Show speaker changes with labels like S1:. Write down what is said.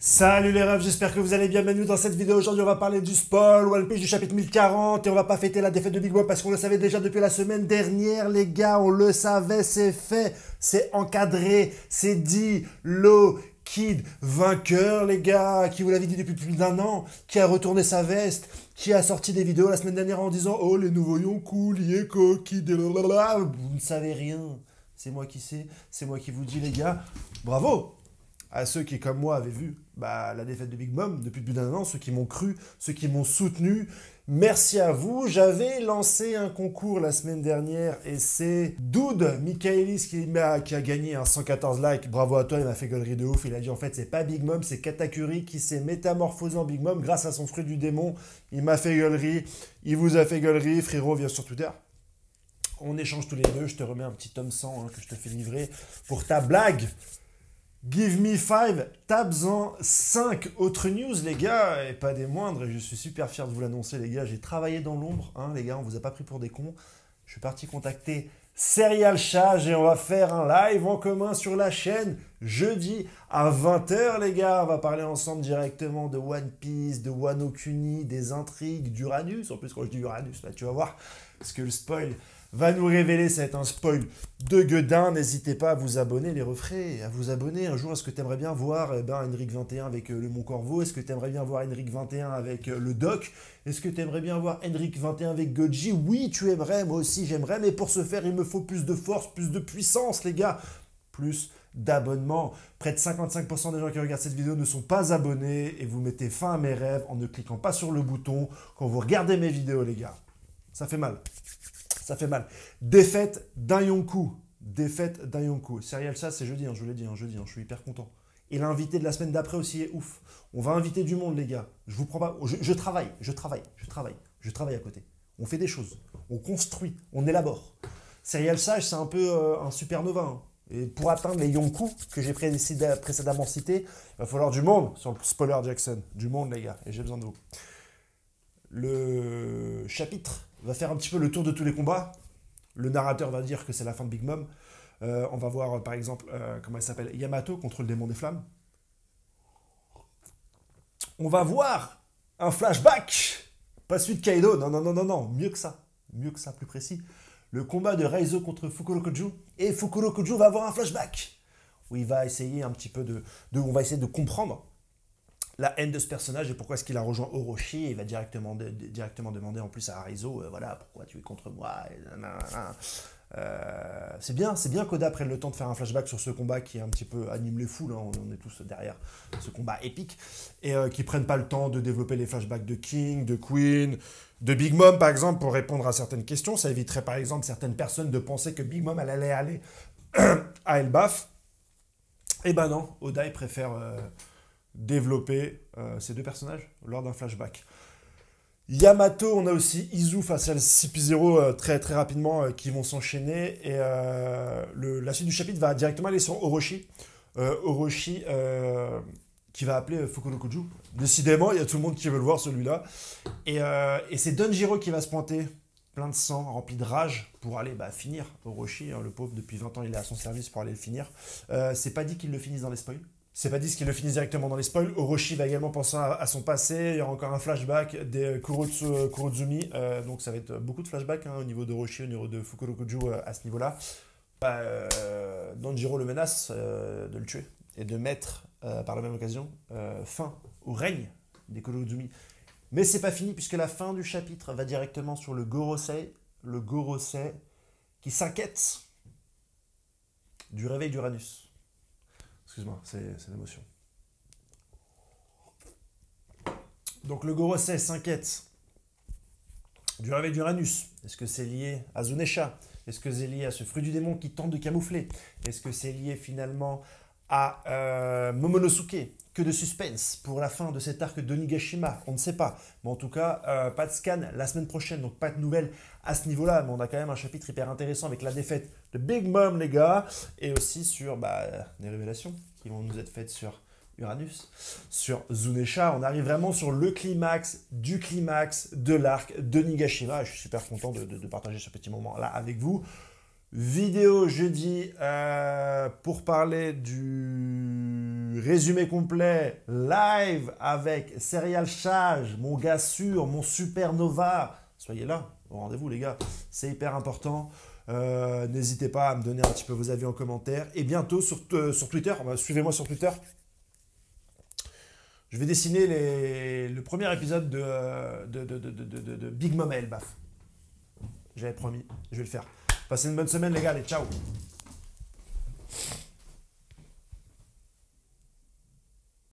S1: Salut les refs, j'espère que vous allez bien. Bienvenue dans cette vidéo. Aujourd'hui, on va parler du spoil One Piece du chapitre 1040 et on va pas fêter la défaite de Big Mom parce qu'on le savait déjà depuis la semaine dernière, les gars. On le savait, c'est fait, c'est encadré, c'est dit. Law Kid vainqueur, les gars, qui vous l'avez dit depuis plus d'un an, qui a retourné sa veste, qui a sorti des vidéos la semaine dernière en disant oh les nouveaux Yonkou, Lieko, Kid, blablabla. Vous ne savez rien. C'est moi qui sais, c'est moi qui vous dis, les gars. Bravo à ceux qui, comme moi, avaient vu la défaite de Big Mom depuis plus d'un an, ceux qui m'ont cru, ceux qui m'ont soutenu. Merci à vous. J'avais lancé un concours la semaine dernière et c'est Dude Michaelis qui a gagné un 114 likes. Bravo à toi, il m'a fait gueulerie de ouf. Il a dit en fait c'est pas Big Mom, c'est Katakuri qui s'est métamorphosé en Big Mom grâce à son fruit du démon. Il m'a fait gueulerie, il vous a fait gueulerie. Frérot, viens sur Twitter. On échange tous les deux, je te remets un petit tome 100 que je te fais livrer pour ta blague. Give me 5, tabs-en 5 autres news, les gars, et pas des moindres, et je suis super fier de vous l'annoncer, les gars. J'ai travaillé dans l'ombre, les gars, on vous a pas pris pour des cons. Je suis parti contacter Serial Chage et on va faire un live en commun sur la chaîne jeudi à 20h, les gars. On va parler ensemble directement de One Piece, de Wano Kuni, des intrigues, d'Uranus. En plus, quand je dis Uranus, là, tu vas voir, parce que le spoil va nous révéler, ça va être un spoil de gueudin. N'hésitez pas à vous abonner, les refraits, à vous abonner. Un jour, est-ce que tu aimerais bien voir Henrik 21 avec le Mont Corvo? Est-ce que tu aimerais bien voir Henrik 21 avec le Doc? Est-ce que tu aimerais bien voir Henrik 21 avec Goji? Oui, tu aimerais, moi aussi j'aimerais, mais pour ce faire, il me faut plus de force, plus de puissance, les gars. Plus d'abonnements. Près de 55% des gens qui regardent cette vidéo ne sont pas abonnés et vous mettez fin à mes rêves en ne cliquant pas sur le bouton quand vous regardez mes vidéos, les gars. Ça fait mal. Ça fait mal. Défaite d'un Yonkou. Défaite d'un Yonkou. Serial, ça, c'est jeudi, je vous l'ai dit, jeudi, je suis hyper content. Et l'invité de la semaine d'après aussi est ouf. On va inviter du monde, les gars. Je vous prends pas. Je travaille à côté. On fait des choses. On construit. On élabore. Serial Sage, c'est un peu un supernova. Et pour atteindre les Yonkou que j'ai précédemment cités, il va falloir du monde sur le spoiler Jackson. Du monde, les gars. Et j'ai besoin de vous. Le chapitre va faire un petit peu le tour de tous les combats. Le narrateur va dire que c'est la fin de Big Mom. On va voir par exemple, comment elle s'appelle, Yamato contre le démon des flammes. On va voir un flashback. Pas celui de Kaido, non. Mieux que ça, plus précis. Le combat de Raizo contre Fukurokuju. Et Fukurokuju va avoir un flashback. Où il va essayer un petit peu on va essayer de comprendre la haine de ce personnage et pourquoi est-ce qu'il a rejoint Orochi. Et il va directement demander en plus à Raizo, voilà, pourquoi tu es contre moi. C'est bien qu'Oda prenne le temps de faire un flashback sur ce combat qui un petit peu anime les foules, on est tous derrière ce combat épique, et qui prennent pas le temps de développer les flashbacks de King, de Queen, de Big Mom par exemple pour répondre à certaines questions. Ça éviterait par exemple certaines personnes de penser que Big Mom elle allait aller à Elbaf. Et ben non, Oda il préfère développer ces deux personnages lors d'un flashback. Yamato, on a aussi Izu face à CP0 très rapidement qui vont s'enchaîner et la suite du chapitre va directement aller sur Orochi. Orochi qui va appeler Fukurokuju. Décidément, il y a tout le monde qui veut le voir celui-là. Et c'est Donjiro qui va se pointer, plein de sang, rempli de rage, pour aller finir Orochi. Le pauvre, depuis 20 ans, il est à son service pour aller le finir. C'est pas dit qu'il le finisse dans les spoils. C'est pas dit qu'il le finisse directement dans les spoils. Orochi va également penser à son passé. Il y aura encore un flashback des Kurozumi. Donc ça va être beaucoup de flashbacks au niveau d'Orochi, au niveau de Fukurokuju à ce niveau-là. Donjiro le menace de le tuer et de mettre par la même occasion fin au règne des Kurozumi. Mais c'est pas fini puisque la fin du chapitre va directement sur le Gorosei. Le Gorosei qui s'inquiète du réveil d'Uranus. Excuse-moi, c'est l'émotion. Donc le Gorosei s'inquiète du réveil d'Uranus. Est-ce que c'est lié à Zunesha? Est-ce que c'est lié à ce fruit du démon qui tente de camoufler? Est-ce que c'est lié finalement à Momonosuke? Que de suspense pour la fin de cet arc de Nigashima, on ne sait pas. Mais en tout cas, pas de scan la semaine prochaine, donc pas de nouvelles à ce niveau-là. Mais on a quand même un chapitre hyper intéressant avec la défaite de Big Mom, les gars. Et aussi sur des révélations qui vont nous être faites sur Uranus, sur Zunesha. On arrive vraiment sur le climax de l'arc de Nigashima. Je suis super content de partager ce petit moment-là avec vous. Vidéo jeudi pour parler du résumé complet live avec Serial Chage, mon gars sûr, mon supernova. Soyez là, au rendez-vous les gars, c'est hyper important. N'hésitez pas à me donner un petit peu vos avis en commentaire. Et bientôt sur Twitter, suivez-moi sur Twitter. Je vais dessiner le premier épisode de Big Mama El Baf. J'avais promis, je vais le faire. Passez une bonne semaine les gars, allez, ciao.